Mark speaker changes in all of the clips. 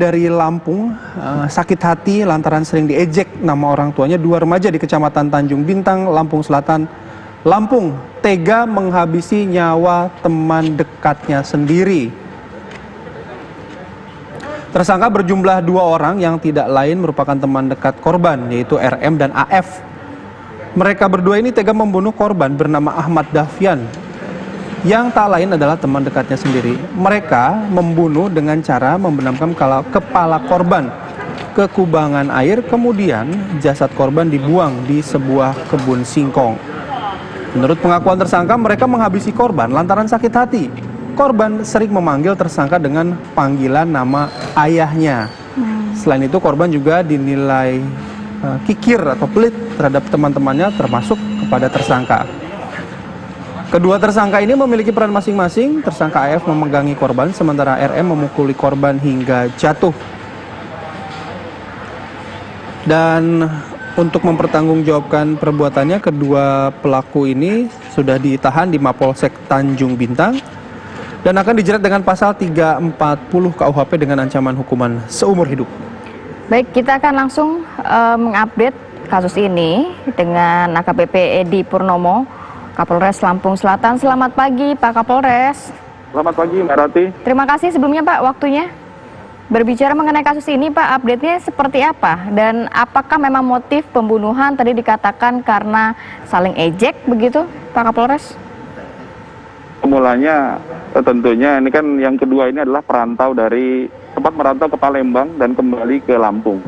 Speaker 1: dari Lampung, sakit hati lantaran sering diejek nama orang tuanya. Dua remaja di Kecamatan Tanjung Bintang, Lampung Selatan, Lampung, tega menghabisi nyawa teman dekatnya sendiri. Tersangka berjumlah 2 orang yang tidak lain merupakan teman dekat korban, yaitu RM dan AF. Mereka berdua ini tega membunuh korban bernama Ahmad Dafian, yang tak lain adalah teman dekatnya sendiri. Mereka membunuh dengan cara membenamkan kepala korban ke kubangan air, kemudian jasad korban dibuang di sebuah kebun singkong. Menurut pengakuan tersangka, mereka menghabisi korban lantaran sakit hati. Korban sering memanggil tersangka dengan panggilan nama ayahnya. Selain itu, korban juga dinilai kikir atau pelit terhadap teman-temannya, termasuk kepada tersangka. Kedua tersangka ini memiliki peran masing-masing. Tersangka AF memegangi korban, sementara RM memukuli korban hingga jatuh. Dan untuk mempertanggungjawabkan perbuatannya, kedua pelaku ini sudah ditahan di Mapolsek Tanjung Bintang dan akan dijerat dengan pasal 340 KUHP dengan ancaman hukuman seumur hidup.
Speaker 2: Baik, kita akan langsung mengupdate kasus ini dengan AKBP Edi Purnomo, Kapolres Lampung Selatan. Selamat pagi Pak Kapolres.
Speaker 3: Selamat pagi Mbak Rati.
Speaker 2: Terima kasih sebelumnya Pak waktunya. Berbicara mengenai kasus ini Pak, update-nya seperti apa? Dan apakah memang motif pembunuhan tadi dikatakan karena saling ejek begitu Pak Kapolres?
Speaker 3: Mulanya tentunya ini kan yang kedua ini adalah sempat merantau ke Palembang dan kembali ke Lampung.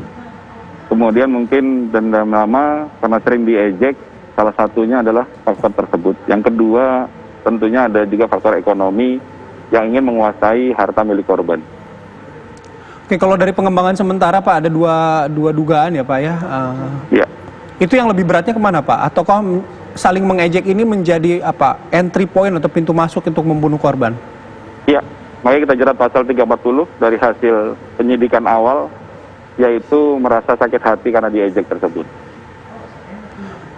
Speaker 3: Kemudian mungkin dendam lama karena sering diejek. Salah satunya adalah faktor tersebut. Yang kedua, tentunya ada juga faktor ekonomi yang ingin menguasai harta milik korban.
Speaker 1: Oke, kalau dari pengembangan sementara Pak, ada dua dugaan ya Pak ya?
Speaker 3: Ya.
Speaker 1: Itu yang lebih beratnya kemana Pak? Ataukah saling mengejek ini menjadi entry point atau pintu masuk untuk membunuh korban?
Speaker 3: Ya, makanya kita jerat pasal 340 dari hasil penyidikan awal, yaitu merasa sakit hati karena diejek tersebut.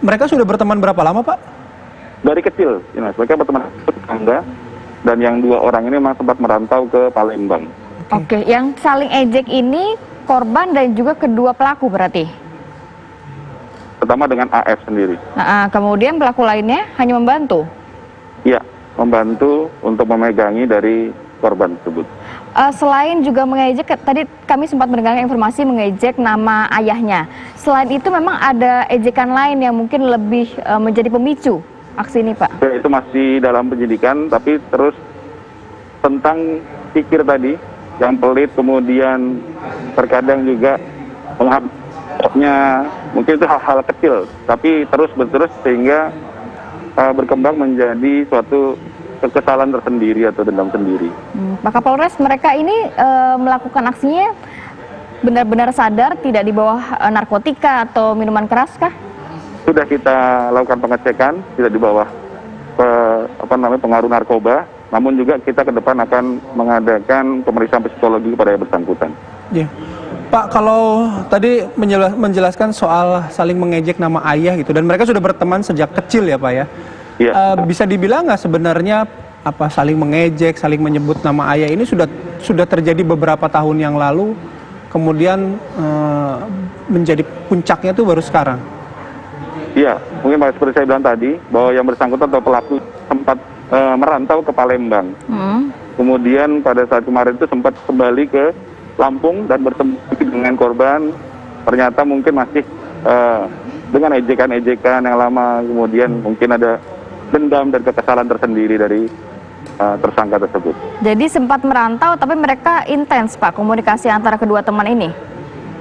Speaker 1: Mereka sudah berteman berapa lama Pak?
Speaker 3: Dari kecil, mereka berteman tetangga, dan yang 2 orang ini memang sempat merantau ke Palembang.
Speaker 2: Oke, yang saling ejek ini korban dan juga kedua pelaku berarti?
Speaker 3: Pertama dengan AF sendiri.
Speaker 2: Kemudian pelaku lainnya hanya membantu?
Speaker 3: Iya, membantu untuk memegangi dari korban tersebut.
Speaker 2: Selain juga mengejek, tadi kami sempat mendengarkan informasi mengejek nama ayahnya. Selain itu memang ada ejekan lain yang mungkin lebih menjadi pemicu aksi ini Pak?
Speaker 3: Ya, itu masih dalam penyidikan, tapi terus tentang pikir tadi, yang pelit, kemudian terkadang juga menghabisnya, mungkin itu hal-hal kecil, tapi terus sehingga berkembang menjadi suatu kekesalan tersendiri atau dendam sendiri.
Speaker 2: Pak Kapolres, mereka ini melakukan aksinya benar-benar sadar tidak di bawah narkotika atau minuman keras kah?
Speaker 3: Sudah kita lakukan pengecekan, tidak di bawah pengaruh narkoba, namun juga kita ke depan akan mengadakan pemeriksaan psikologi kepada yang bersangkutan.
Speaker 1: Ya. Pak, kalau tadi menjelaskan soal saling mengejek nama ayah gitu, dan mereka sudah berteman sejak kecil ya Pak ya?
Speaker 3: Ya.
Speaker 1: Bisa dibilang nggak sebenarnya saling mengejek, saling menyebut nama ayah ini sudah terjadi beberapa tahun yang lalu, kemudian menjadi puncaknya itu baru sekarang?
Speaker 3: Iya, mungkin seperti saya bilang tadi, bahwa yang bersangkutan atau pelaku sempat merantau ke Palembang. Kemudian pada saat kemarin itu sempat kembali ke Lampung dan bertemu dengan korban. Ternyata mungkin masih dengan ejekan-ejekan yang lama, kemudian mungkin ada dendam dan kekesalan tersendiri dari tersangka tersebut.
Speaker 2: Jadi sempat merantau, tapi mereka intens Pak komunikasi antara kedua teman ini?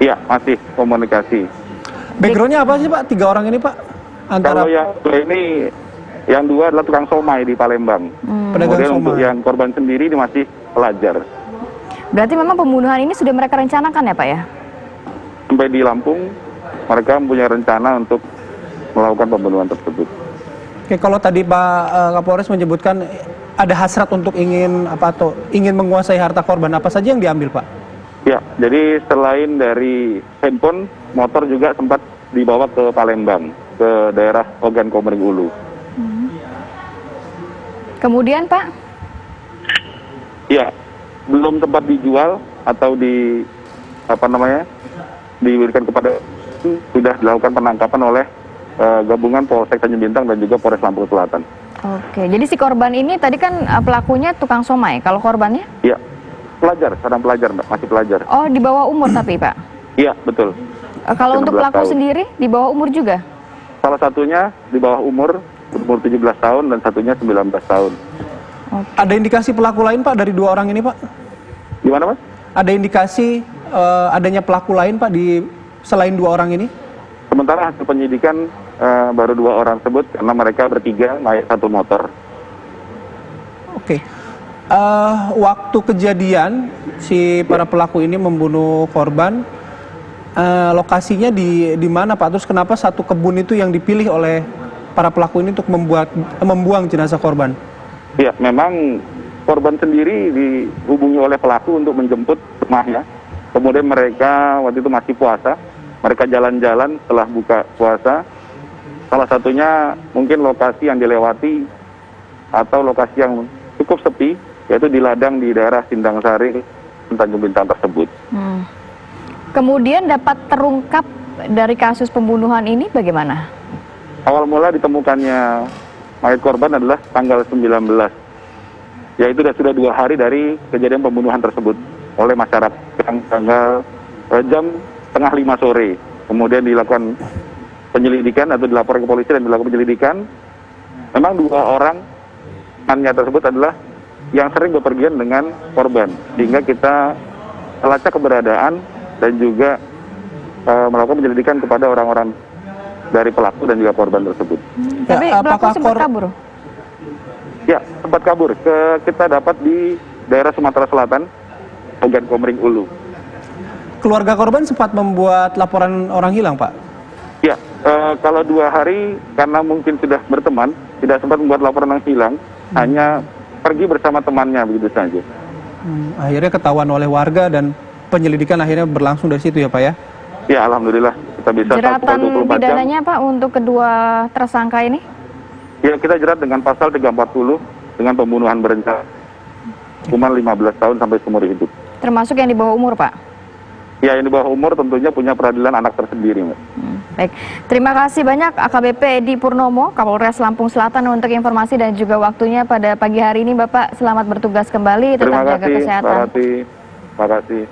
Speaker 3: Iya, masih komunikasi.
Speaker 1: Backgroundnya apa sih Pak, 3 orang ini Pak?
Speaker 3: Kalau yang 2 adalah tukang somai di Palembang. Kemudian untuk yang korban sendiri ini masih pelajar.
Speaker 2: Berarti memang pembunuhan ini sudah mereka rencanakan ya Pak ya?
Speaker 3: Sampai di Lampung, mereka mempunyai rencana untuk melakukan pembunuhan tersebut.
Speaker 1: Oke, kalau tadi Pak Kapolres menyebutkan ada hasrat untuk ingin menguasai harta korban, apa saja yang diambil Pak?
Speaker 3: Ya, jadi selain dari handphone, motor juga sempat dibawa ke Palembang, ke daerah Ogan Komering Ulu.
Speaker 2: Kemudian Pak?
Speaker 3: Ya, belum sempat dijual atau diberikan kepada sudah dilakukan penangkapan oleh gabungan Polsek Tanjung Bintang dan juga Polres Lampung Selatan.
Speaker 2: Oke, jadi si korban ini tadi kan pelakunya tukang somai, kalau korbannya?
Speaker 3: Iya, seorang pelajar, Mbak, masih pelajar.
Speaker 2: Oh, di bawah umur tapi, Pak?
Speaker 3: Iya, betul.
Speaker 2: Kalau untuk
Speaker 3: 16
Speaker 2: pelaku
Speaker 3: tahun.
Speaker 2: sendiri, di bawah umur juga?
Speaker 3: Salah satunya di bawah umur 17 tahun dan satunya 19 tahun.
Speaker 1: Ada indikasi pelaku lain Pak dari dua orang ini Pak?
Speaker 3: Gimana, Mas?
Speaker 1: Ada indikasi adanya pelaku lain Pak selain dua orang ini?
Speaker 3: Sementara hasil penyidikan baru 2 orang tersebut karena mereka bertiga naik satu motor.
Speaker 1: Oke. Waktu kejadian si para pelaku ini membunuh korban, lokasinya di mana Pak? Terus kenapa satu kebun itu yang dipilih oleh para pelaku ini untuk membuang jenazah korban?
Speaker 3: Ya, memang korban sendiri dihubungi oleh pelaku untuk menjemput rumahnya. Kemudian mereka waktu itu masih puasa, mereka jalan-jalan setelah buka puasa. Salah satunya mungkin lokasi yang dilewati atau lokasi yang cukup sepi, yaitu di ladang di daerah Sindang Sari, Tanjung Bintang tersebut.
Speaker 2: Kemudian dapat terungkap dari kasus pembunuhan ini bagaimana?
Speaker 3: Awal mula ditemukannya mayat korban adalah tanggal 19, yaitu sudah 2 hari dari kejadian pembunuhan tersebut oleh masyarakat yang tanggal jam setengah 5 sore. Kemudian dilakukan penyelidikan atau dilaporkan ke polisi dan dilakukan penyelidikan. Memang 2 orang temannya tersebut adalah yang sering bepergian dengan korban, sehingga kita melacak keberadaan dan juga melakukan penyelidikan kepada orang-orang dari pelaku dan juga korban tersebut.
Speaker 2: Tapi pelaku sempat kabur?
Speaker 3: Ya, sempat kabur. Kita dapat di daerah Sumatera Selatan, bagian Komering Ulu.
Speaker 1: Keluarga korban sempat membuat laporan orang hilang Pak?
Speaker 3: Ya, kalau 2 hari karena mungkin sudah berteman, tidak sempat membuat laporan orang hilang, hanya pergi bersama temannya begitu saja.
Speaker 1: Akhirnya ketahuan oleh warga dan penyelidikan akhirnya berlangsung dari situ ya Pak ya?
Speaker 3: Ya, alhamdulillah kita bisa.
Speaker 2: Jeratan pidananya Pak untuk kedua tersangka ini?
Speaker 3: Ya, kita jerat dengan pasal 340 dengan pembunuhan berencana, hukuman 15 tahun sampai seumur hidup.
Speaker 2: Termasuk yang di bawah umur Pak?
Speaker 3: Ya, yang di bawah umur tentunya punya peradilan anak tersendiri, Mbak.
Speaker 2: Baik, terima kasih banyak AKBP Edi Purnomo, Kapolres Lampung Selatan untuk informasi dan juga waktunya pada pagi hari ini Bapak. Selamat bertugas kembali, tetap jaga kesehatan.
Speaker 3: Terima kasih.